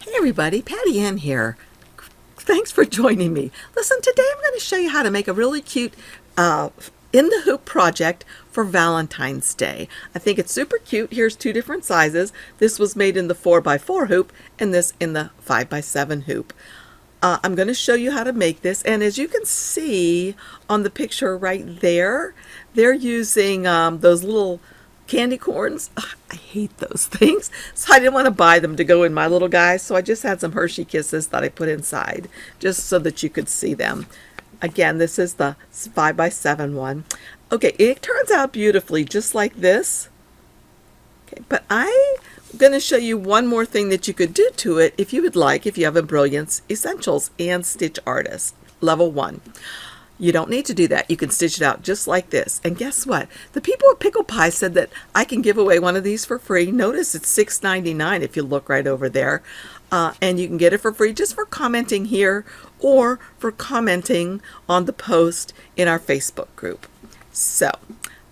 Hey everybody, Patty Ann here. Thanks for joining me. Listen, today I'm going to show you how to make a really cute in the hoop project for Valentine's Day. I think it's super cute. Here's two different sizes. This was made in the 4x4 hoop and this in the 5x7 hoop. I'm going to show you how to make this, and as you can see on the picture right there, they're using those little candy corns. Ugh, I hate those things, so I didn't want to buy them to go in my little guys, so I just had some Hershey Kisses that I put inside just so that you could see them. Again, this is the 5x7 one. Okay, it turns out beautifully just like this. Okay, but I'm going to show you one more thing that you could do to it if you would like, if you have Embrilliance Essentials and Stitch Artist Level 1. You don't need to do that. You can stitch it out just like this. And guess what? The people at Pickle Pie said that I can give away one of these for free. Notice it's $6.99 if you look right over there. And you can get it for free just for commenting here or for commenting on the post in our Facebook group. So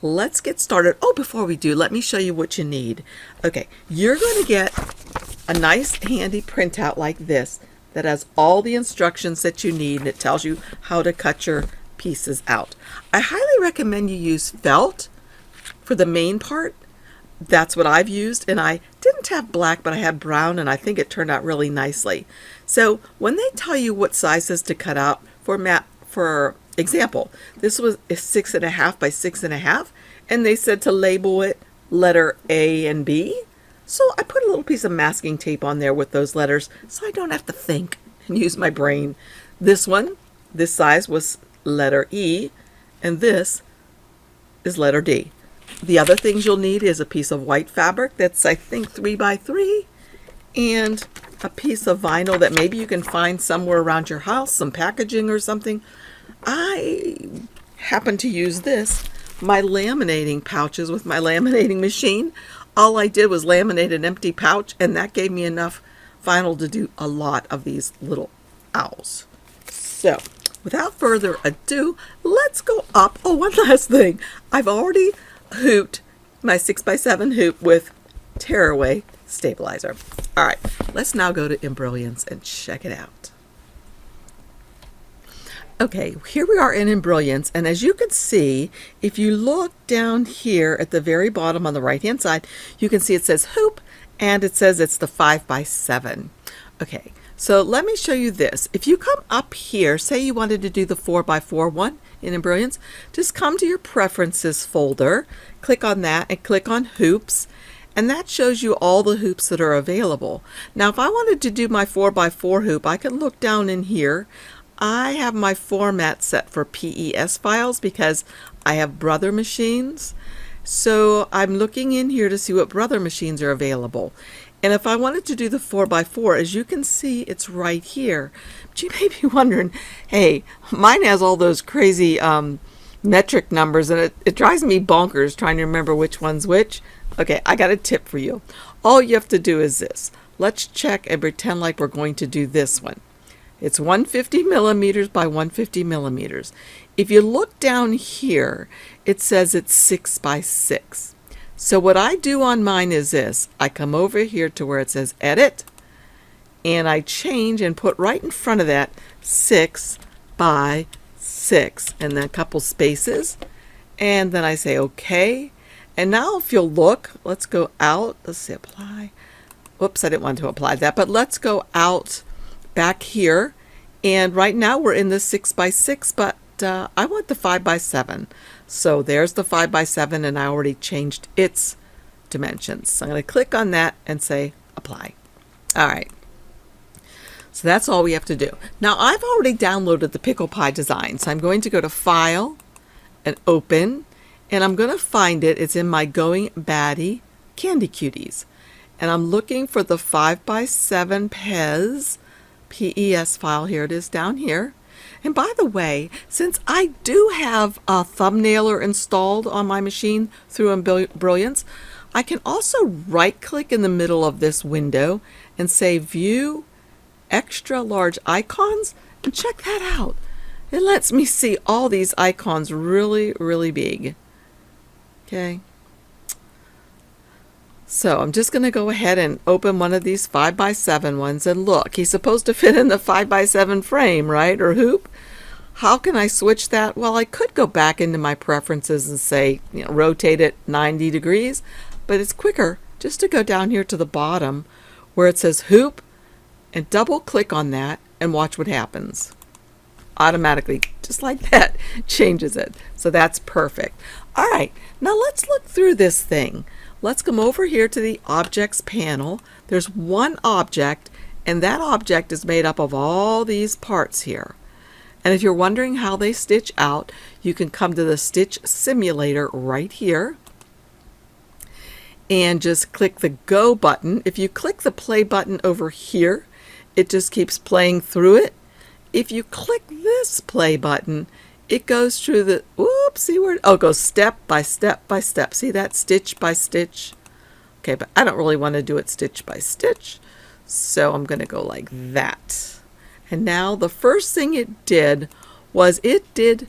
let's get started. Oh, before we do, let me show you what you need. Okay, you're going to get a nice handy printout like this that has all the instructions that you need, and it tells you how to cut your pieces out. I highly recommend you use felt for the main part. That's what I've used, and I didn't have black, but I had brown, and I think it turned out really nicely. So when they tell you what sizes to cut out, for example, this was 6.5 by 6.5, and they said to label it letter A and B. So I put a little piece of masking tape on there with those letters so I don't have to think and use my brain. This one, this size was letter E, and this is letter D. The other things you'll need is a piece of white fabric that's, I think, 3x3, and a piece of vinyl that maybe you can find somewhere around your house, some packaging or something. I happen to use this, my laminating pouches with my laminating machine. All I did was laminate an empty pouch, and that gave me enough vinyl to do a lot of these little owls. So, without further ado, let's go up. Oh, one last thing. I've already hooped my 6x7 hoop with tearaway stabilizer. All right, let's now go to Embrilliance and check it out. Okay, here we are in Embrilliance, and as you can see, if you look down here at the very bottom on the right hand side, you can see it says hoop, and it says it's the 5x7. Okay, so let me show you this. If you come up here, say you wanted to do the 4x4 one in Embrilliance, just come to your preferences folder, click on that, and click on hoops, and that shows you all the hoops that are available. Now if I wanted to do my 4x4 hoop, I can look down in here. I have my format set for PES files because I have Brother machines. So I'm looking in here to see what Brother machines are available. And if I wanted to do the 4x4, as you can see, it's right here. But you may be wondering, hey, mine has all those crazy metric numbers, and it drives me bonkers trying to remember which one's which. Okay, I got a tip for you. All you have to do is this. Let's check and pretend like we're going to do this one. It's 150 millimeters by 150 millimeters. If you look down here, it says it's 6x6. So what I do on mine is this. I come over here to where it says edit, and I change and put right in front of that 6x6, and then a couple spaces, and then I say okay. And now if you'll look, let's go out. Let's see, apply. Whoops, I didn't want to apply that, but let's go out back here, and right now we're in the 6x6, but I want the 5x7. So there's the 5x7, and I already changed its dimensions. So I'm going to click on that and say apply. All right. So that's all we have to do. Now I've already downloaded the Pickle Pie design, so I'm going to go to File and Open, and I'm going to find it. It's in my Going Batty Candy Cuties, and I'm looking for the 5x7 PES file. Here it is down here. And by the way, since I do have a thumbnailer installed on my machine through Embrilliance, I can also right click in the middle of this window and say View Extra Large Icons, and check that out. It lets me see all these icons really, really big. Okay. So I'm just going to go ahead and open one of these 5x7 ones, and look, he's supposed to fit in the 5x7 frame, right, or hoop. How can I switch that? Well, I could go back into my preferences and say, rotate it 90 degrees, but it's quicker just to go down here to the bottom where it says hoop and double click on that and watch what happens. Automatically, just like that, changes it. So that's perfect. All right, now let's look through this thing. Let's come over here to the objects panel. There's one object, and that object is made up of all these parts here. And if you're wondering how they stitch out, you can come to the Stitch Simulator right here and just click the Go button. If you click the Play button over here, it just keeps playing through it. If you click this Play button, it goes through the, see where, it goes step by step by step. See that? Stitch by stitch. Okay, but I don't really want to do it stitch by stitch, so I'm going to go like that. And now the first thing it did was it did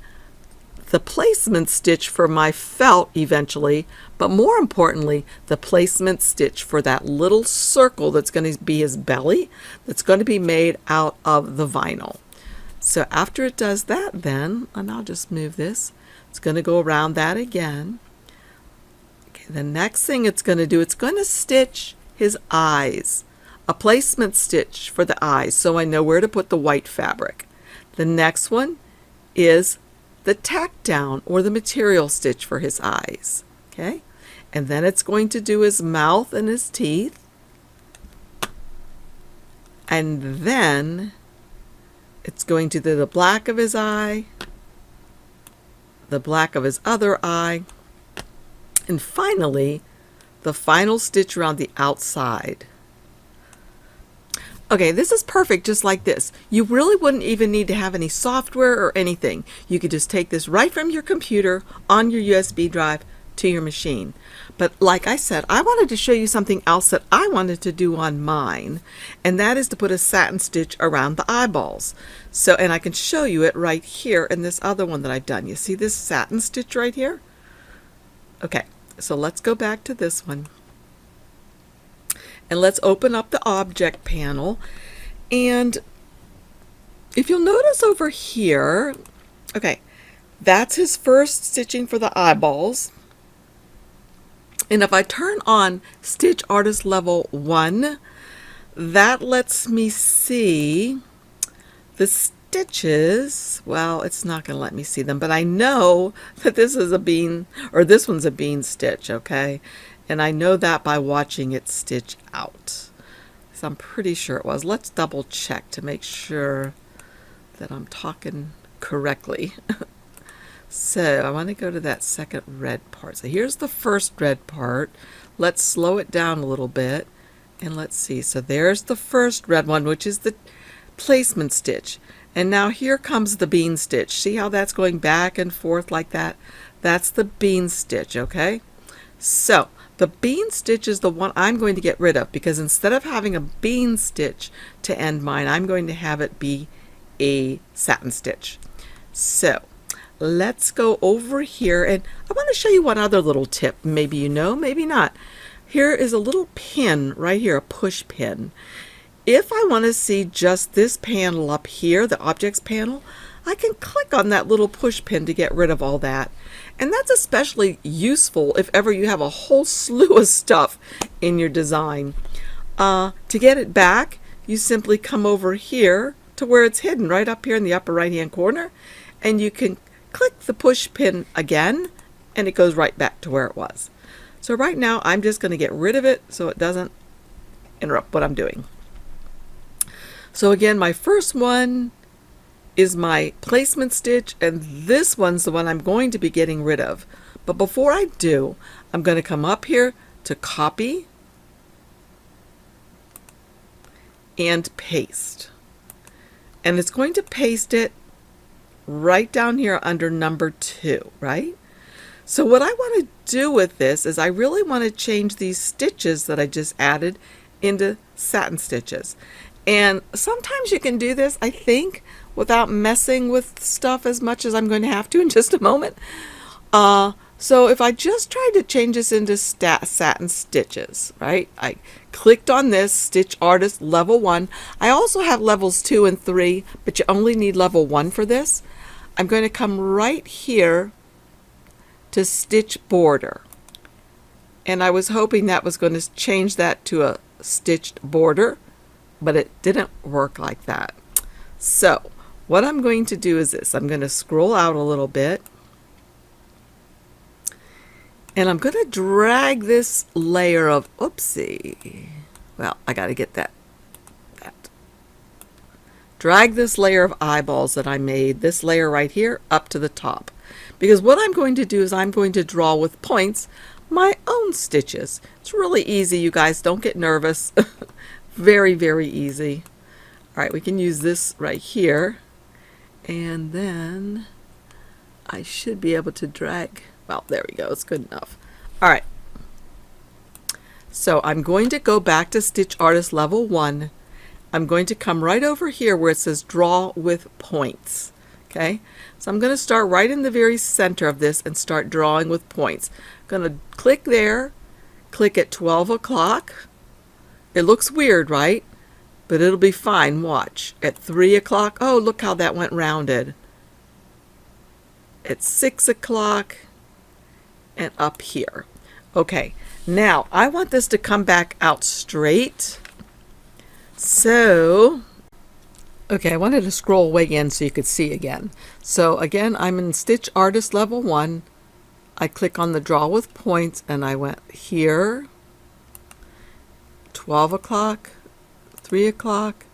the placement stitch for my felt eventually, but more importantly, the placement stitch for that little circle that's going to be his belly, that's going to be made out of the vinyl. So after it does that then, and I'll just move this, it's going to go around that again. Okay, the next thing it's going to do, it's going to stitch his eyes. A placement stitch for the eyes, so I know where to put the white fabric. The next one is the tack down or the material stitch for his eyes. Okay, and then it's going to do his mouth and his teeth, and then it's going to do the black of his eye, the black of his other eye, and finally the final stitch around the outside. Okay, this is perfect just like this. You really wouldn't even need to have any software or anything. You could just take this right from your computer on your USB drive to your machine. But like I said, I wanted to show you something else that I wanted to do on mine, and that is to put a satin stitch around the eyeballs. So, and I can show you it right here in this other one that I've done. You see this satin stitch right here? Okay, so let's go back to this one. And let's open up the object panel, and if you'll notice over here, okay, that's his first stitching for the eyeballs. And if I turn on Stitch Artist Level 1, that lets me see the stitches. Well, it's not going to let me see them, but I know that this is a bean, or this one's a bean stitch, okay? And I know that by watching it stitch out. So I'm pretty sure it was. Let's double check to make sure that I'm talking correctly. So I want to go to that second red part. So here's the first red part. Let's slow it down a little bit. And let's see. So there's the first red one, which is the placement stitch. And now here comes the bean stitch. See how that's going back and forth like that? That's the bean stitch, okay? So the bean stitch is the one I'm going to get rid of, because instead of having a bean stitch to end mine, I'm going to have it be a satin stitch. So let's go over here, and I want to show you one other little tip. Maybe you know, maybe not. Here is a little pin right here, a push pin. If I want to see just this panel up here, the objects panel, I can click on that little push pin to get rid of all that. And that's especially useful if ever you have a whole slew of stuff in your design. To get it back, you simply come over here to where it's hidden, right up here in the upper right hand corner, and you can click the push pin again, and it goes right back to where it was. So right now I'm just going to get rid of it so it doesn't interrupt what I'm doing. So again, my first one is my placement stitch, and this one's the one I'm going to be getting rid of. But before I do, I'm going to come up here to copy and paste. And it's going to paste it right down here under number 2, right? So what I want to do with this is I really want to change these stitches that I just added into satin stitches. And sometimes you can do this, I think, without messing with stuff as much as I'm going to have to in just a moment. So if I just tried to change this into satin stitches, right? I clicked on this Stitch Artist Level 1. I also have levels 2 and 3, but you only need level 1 for this. I'm going to come right here to Stitch Border. And I was hoping that was going to change that to a stitched border, but it didn't work like that. So what I'm going to do is this. I'm going to scroll out a little bit. And I'm going to drag this layer of, oopsie. Well, I got to get that. Drag this layer of eyeballs that I made, this layer right here, up to the top. Because what I'm going to do is I'm going to draw with points my own stitches. It's really easy, you guys. Don't get nervous. Very, very easy. All right, we can use this right here. And then I should be able to drag. Well, there we go. It's good enough. All right. So I'm going to go back to Stitch Artist Level 1. I'm going to come right over here where it says Draw with Points. Okay. So I'm going to start right in the very center of this and start drawing with points. I'm going to click there, click at 12 o'clock. It looks weird, right? But it'll be fine. Watch. At 3 o'clock. Oh, look how that went rounded. At 6 o'clock. And up here. Okay, now I want this to come back out straight. So, okay, I wanted to scroll way in so you could see again. So again, I'm in Stitch Artist Level 1. I click on the Draw with Points and I went here, 12 o'clock, 3 o'clock,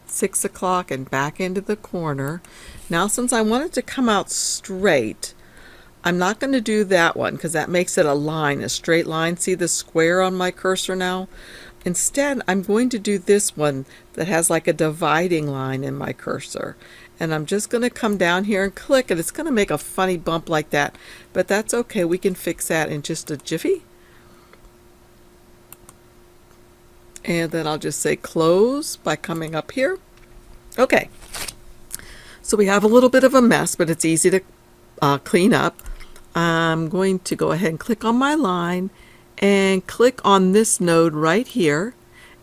6 o'clock, and back into the corner. Now since I want it to come out straight, I'm not going to do that one because that makes it a line, a straight line. See the square on my cursor now? Instead, I'm going to do this one that has like a dividing line in my cursor. And I'm just going to come down here and click, and it's going to make a funny bump like that. But that's okay. We can fix that in just a jiffy. And then I'll just say close by coming up here. Okay. So we have a little bit of a mess, but it's easy to clean up. I'm going to go ahead and click on my line and click on this node right here,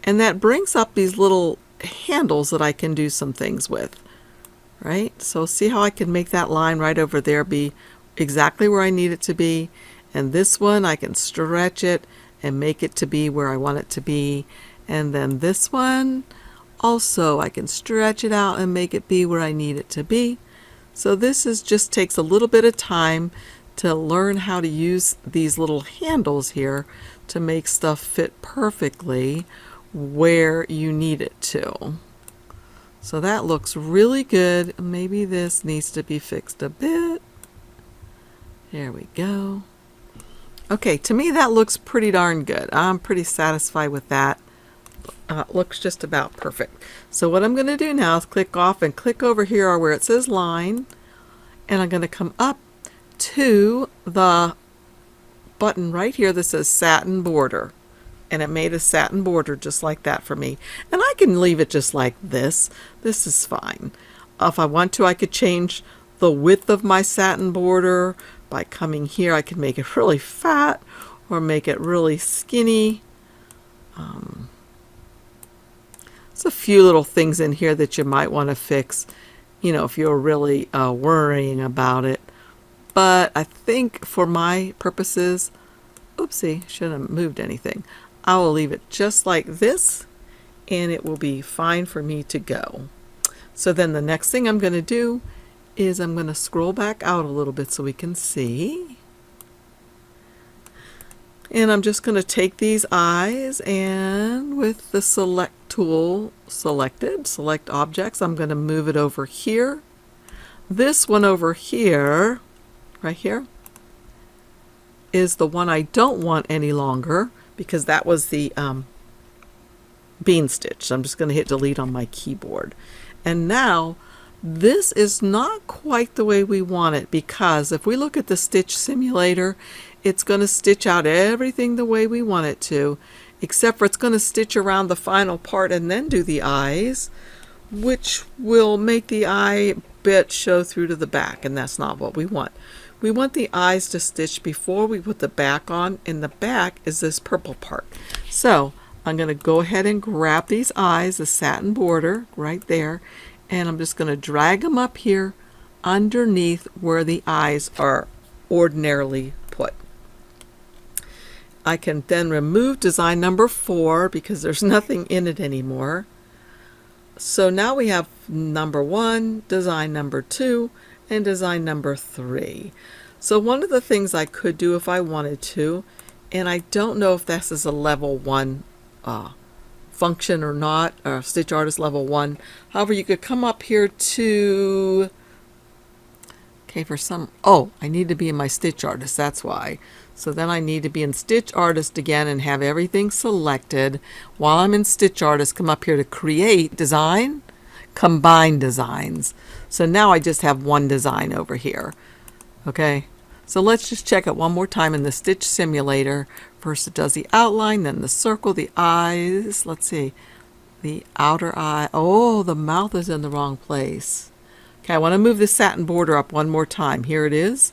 and that brings up these little handles that I can do some things with, right? So see how I can make that line right over there be exactly where I need it to be, and this one I can stretch it and make it to be where I want it to be, and then this one also I can stretch it out and make it be where I need it to be. So this is just takes a little bit of time to learn how to use these little handles here to make stuff fit perfectly where you need it to. So that looks really good. Maybe this needs to be fixed a bit. There we go. Okay, to me that looks pretty darn good. I'm pretty satisfied with that. It looks just about perfect. So what I'm going to do now is click off and click over here where it says line, and I'm going to come up to the button right here that says satin border, and it made a satin border just like that for me, and I can leave it just like this. This is fine. If I want to, I could change the width of my satin border by coming here. I can make it really fat or make it really skinny. There's a few little things in here that you might want to fix, you know, if you're really worrying about it. But I think for my purposes, oopsie, shouldn't have moved anything. I will leave it just like this, and it will be fine for me to go. So then the next thing I'm going to do is I'm going to scroll back out a little bit so we can see. And I'm just going to take these eyes, and with the select tool selected, select objects, I'm going to move it over here. This one over here, right here, is the one I don't want any longer because that was the bean stitch. So I'm just going to hit delete on my keyboard. And now this is not quite the way we want it, because if we look at the stitch simulator, it's going to stitch out everything the way we want it to, except for it's going to stitch around the final part and then do the eyes, which will make the eye bit show through to the back, and that's not what we want. We want the eyes to stitch before we put the back on, and the back is this purple part. So I'm going to go ahead and grab these eyes, the satin border right there, and I'm just going to drag them up here underneath where the eyes are ordinarily put. I can then remove design number 4 because there's nothing in it anymore. So now we have number 1, design number 2, and design number 3. So one of the things I could do if I wanted to, and I don't know if this is a level 1 function or not, or Stitch Artist level 1. However, you could come up here to, okay, I need to be in my Stitch Artist, that's why. So then I need to be in Stitch Artist again and have everything selected. While I'm in Stitch Artist, come up here to Create Design, Combine Designs. So now I just have one design over here. Okay, so let's just check it one more time in the Stitch Simulator. First it does the outline, then the circle, the eyes. Let's see, the outer eye. Oh, the mouth is in the wrong place. Okay, I want to move the satin border up one more time. Here it is.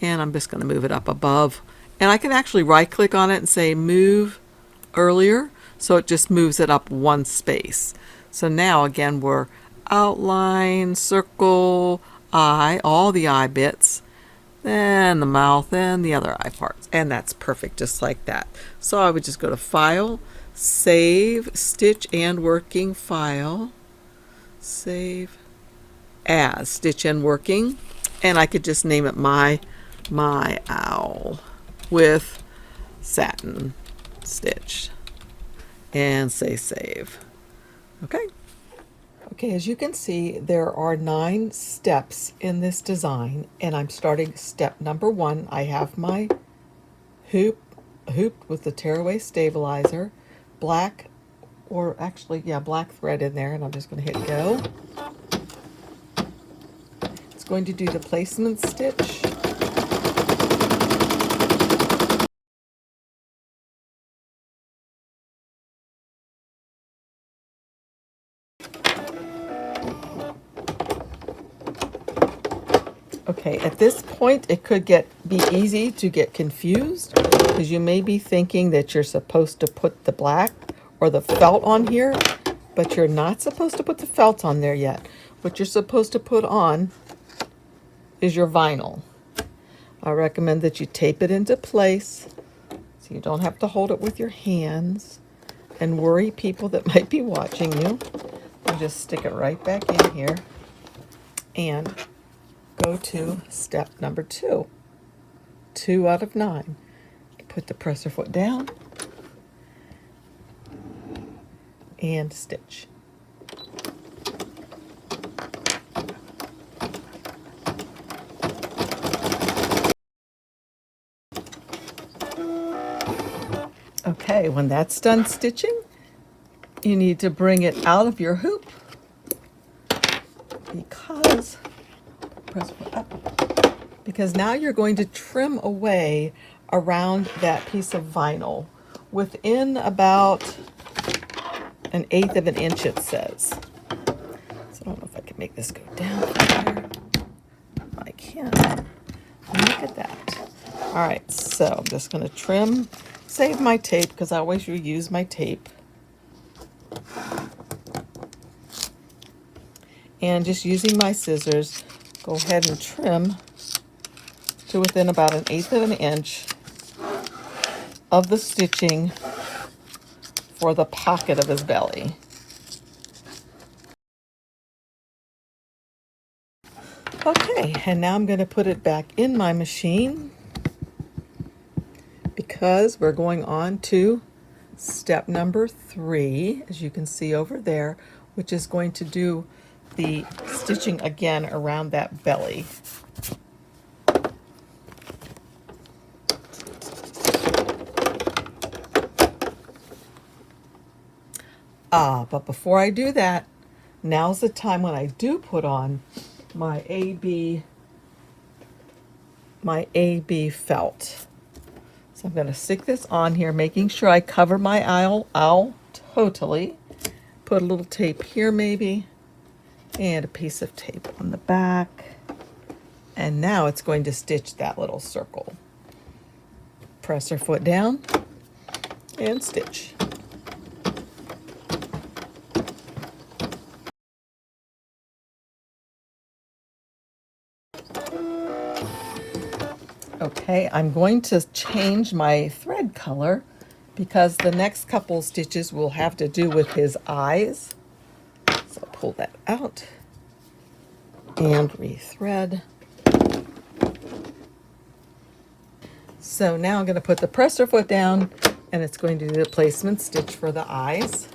And I'm just going to move it up above. And I can actually right click on it and say move earlier. So it just moves it up one space. So now again we're outline, circle, eye, all the eye bits. Then the mouth and the other eye parts. And that's perfect just like that. So I would just go to File, Save, Stitch and Working File, Save as Stitch and Working. And I could just name it My Owl with satin stitched and say save. Okay. Okay, as you can see, there are 9 steps in this design, and I'm starting step number 1. I have my hoop with the tearaway stabilizer, black thread in there, and I'm just going to hit go. It's going to do the placement stitch. Okay, at this point it could be easy to get confused because you may be thinking that you're supposed to put the black or the felt on here, but you're not supposed to put the felt on there yet. What you're supposed to put on is your vinyl. I recommend that you tape it into place so you don't have to hold it with your hands and worry people that might be watching you. And just stick it right back in here and go to step number 2. 2 out of 9. Put the presser foot down and stitch. Okay, when that's done stitching, you need to bring it out of your hoop because now you're going to trim away around that piece of vinyl within about 1/8 of an inch, it says. So I don't know if I can make this go down here. I can. Look at that. All right, so I'm just going to trim, save my tape because I always reuse my tape. And just using my scissors, go ahead and trim to within about 1/8 of an inch of the stitching for the pocket of his belly. Okay, and now I'm going to put it back in my machine because we're going on to step number 3, as you can see over there, which is going to do the stitching again around that belly. But before I do that, now's the time when I do put on my AB felt. So I'm going to stick this on here, making sure I cover my owl totally. Put a little tape here maybe, and a piece of tape on the back. And now it's going to stitch that little circle. Press her foot down and stitch. Okay, I'm going to change my thread color because the next couple stitches will have to do with his eyes. So I'll pull that out and rethread. So now I'm going to put the presser foot down, and it's going to do the placement stitch for the eyes,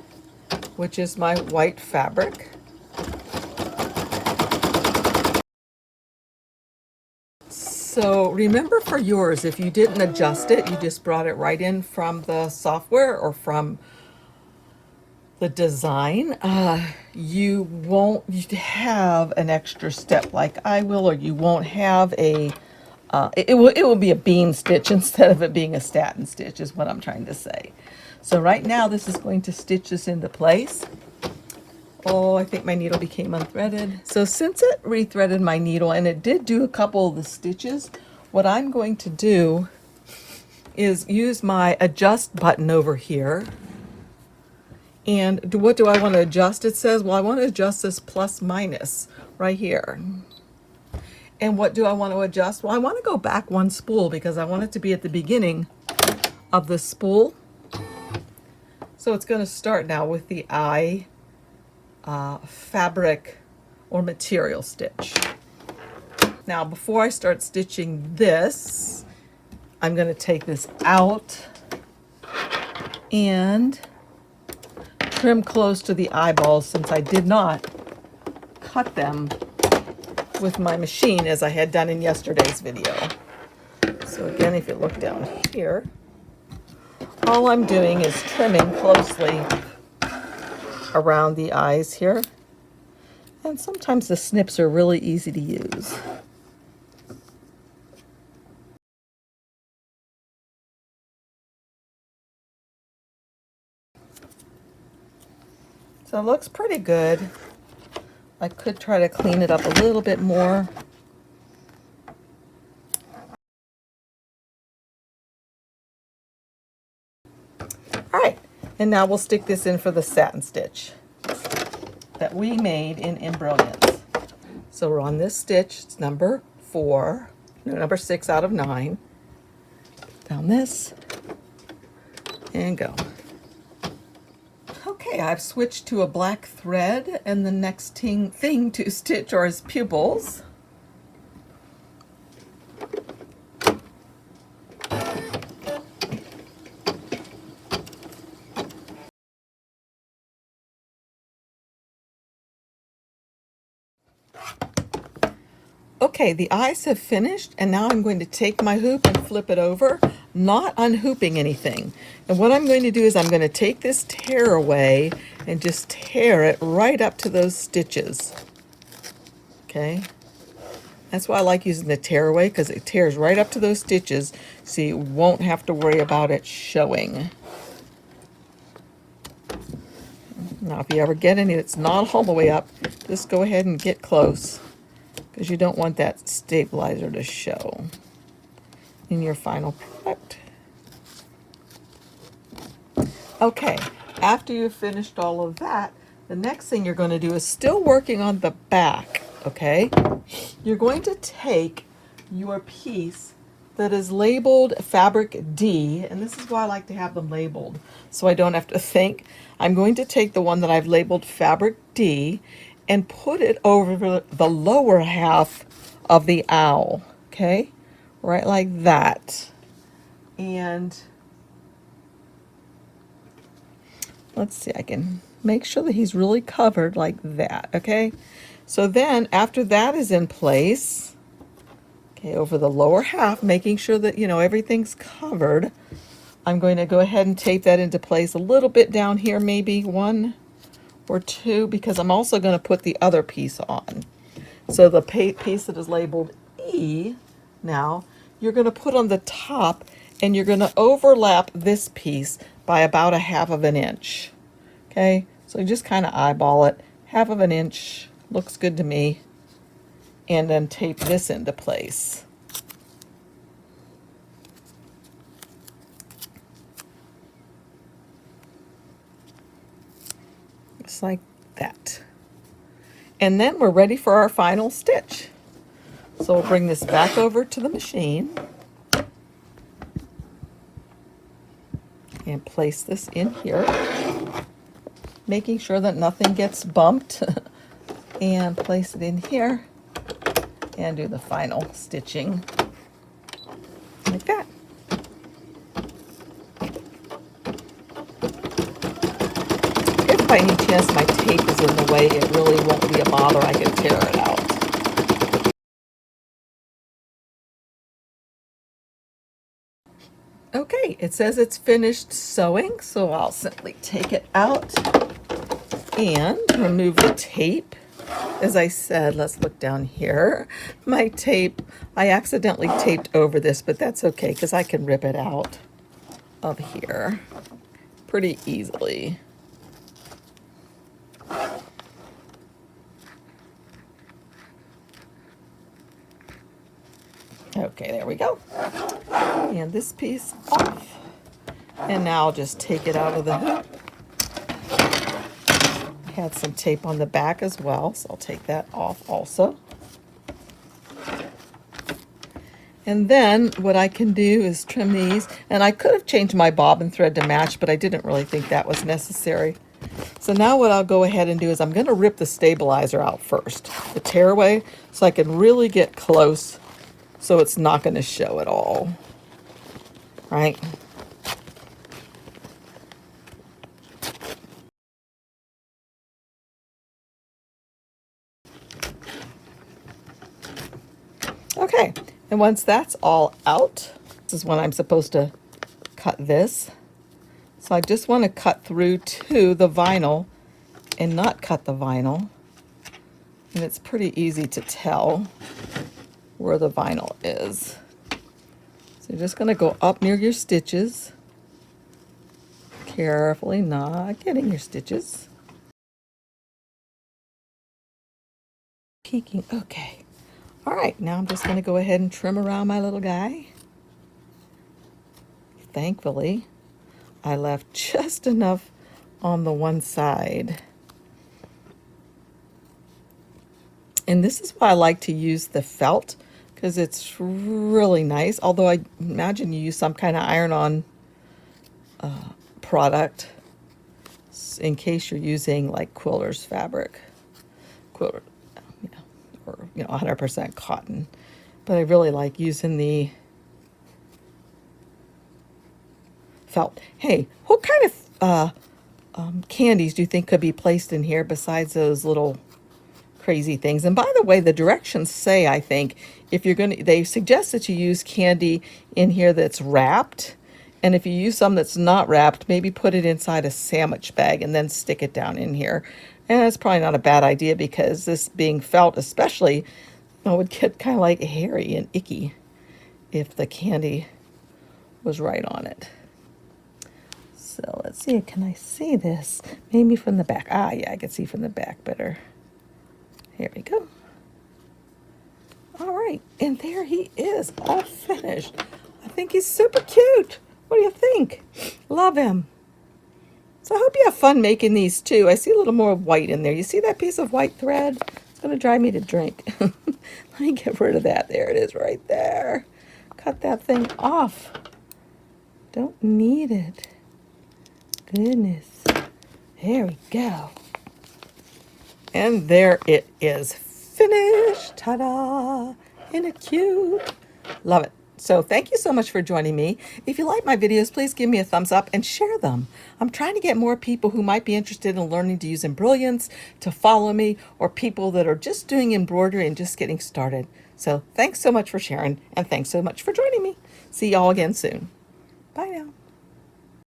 which is my white fabric. So remember for yours, if you didn't adjust it, you just brought it right in from the software or from the design, you won't have an extra step like I will, or you won't have a, it will be a beam stitch instead of it being a satin stitch is what I'm trying to say. So right now this is going to stitch this into place. Oh, I think my needle became unthreaded. So since it rethreaded my needle and it did do a couple of the stitches, what I'm going to do is use my adjust button over here. And what do I want to adjust? It says, well, I want to adjust this plus minus right here. And what do I want to adjust? Well, I want to go back one spool because I want it to be at the beginning of the spool. So it's going to start now with the eye fabric or material stitch. Now, before I start stitching this, I'm going to take this out and trim close to the eyeballs since I did not cut them with my machine as I had done in yesterday's video. So again, if you look down here, all I'm doing is trimming closely around the eyes here. And sometimes the snips are really easy to use. So it looks pretty good. I could try to clean it up a little bit more. All right, and now we'll stick this in for the satin stitch that we made in Embrilliance. So we're on this stitch, it's number 6 out of 9. Down this, and go. Okay, I've switched to a black thread, and the next thing to stitch are his pupils. Okay, the eyes have finished, and now I'm going to take my hoop and flip it over, not unhooping anything. And what I'm going to do is I'm going to take this tear away and just tear it right up to those stitches. Okay, that's why I like using the tear away, because it tears right up to those stitches, so you won't have to worry about it showing. Now, if you ever get any that's not all the way up, just go ahead and get close, because you don't want that stabilizer to show in your final product. Okay, after you've finished all of that, the next thing you're going to do is still working on the back, okay? You're going to take your piece that is labeled fabric D, and this is why I like to have them labeled, so I don't have to think. I'm going to take the one that I've labeled fabric D and put it over the lower half of the owl, okay? Right like that. And let's see, I can make sure that he's really covered like that, okay? So then after that is in place, okay, over the lower half, making sure that, everything's covered, I'm going to go ahead and tape that into place a little bit down here, maybe 1 or 2, because I'm also going to put the other piece on. So the piece that is labeled E, now, you're going to put on the top, and you're going to overlap this piece by about 1/2 of an inch. Okay, so just kind of eyeball it. 1/2 of an inch looks good to me. and then tape this into place. Just like that. And then we're ready for our final stitch. So we'll bring this back over to the machine and place this in here, making sure that nothing gets bumped, and place it in here and do the final stitching like that. If by any chance my tape is in the way, it really won't be a bother. I can tear it out. Okay, it says it's finished sewing, so I'll simply take it out and remove the tape. As I said, let's look down here. My tape, I accidentally taped over this, but that's okay because I can rip it out of here pretty easily. Okay, there we go. And this piece off. And now I'll just take it out of the hoop. I had some tape on the back as well, so I'll take that off also. And then what I can do is trim these. And I could have changed my bobbin thread to match, but I didn't really think that was necessary. So now what I'll go ahead and do is I'm going to rip the stabilizer out first, the tearaway, so I can really get close so it's not going to show at all. Right? Okay, and once that's all out, this is when I'm supposed to cut this. So I just want to cut through to the vinyl and not cut the vinyl. And it's pretty easy to tell where the vinyl is. So you're just going to go up near your stitches, carefully not getting your stitches. Peeking, okay. All right, now I'm just going to go ahead and trim around my little guy. Thankfully, I left just enough on the one side. And this is why I like to use the felt, because it's really nice. Although I imagine you use some kind of iron-on product in case you're using like quilter's fabric, quilter, or 100% cotton. But I really like using the felt. Hey, what kind of candies do you think could be placed in here besides those little crazy things? And by the way, the directions say, I think, if you're going to, they suggest that you use candy in here that's wrapped. And if you use some that's not wrapped, maybe put it inside a sandwich bag and then stick it down in here. And that's probably not a bad idea because this being felt especially, would get kind of like hairy and icky if the candy was right on it. So let's see, can I see this? Maybe from the back. Ah, yeah, I can see from the back better. Here we go. All right, and there he is, all finished. I think he's super cute. What do you think? Love him. So I hope you have fun making these too. I see a little more white in there. You see that piece of white thread? It's going to drive me to drink. Let me get rid of that. There it is right there. Cut that thing off. Don't need it. Goodness. There we go. And there it is. Finished. Ta-da. Isn't it cute? Love it. So thank you so much for joining me. If you like my videos, please give me a thumbs up and share them. I'm trying to get more people who might be interested in learning to use Embrilliance to follow me, or people that are just doing embroidery and just getting started. So thanks so much for sharing, and thanks so much for joining me. See y'all again soon. Bye now.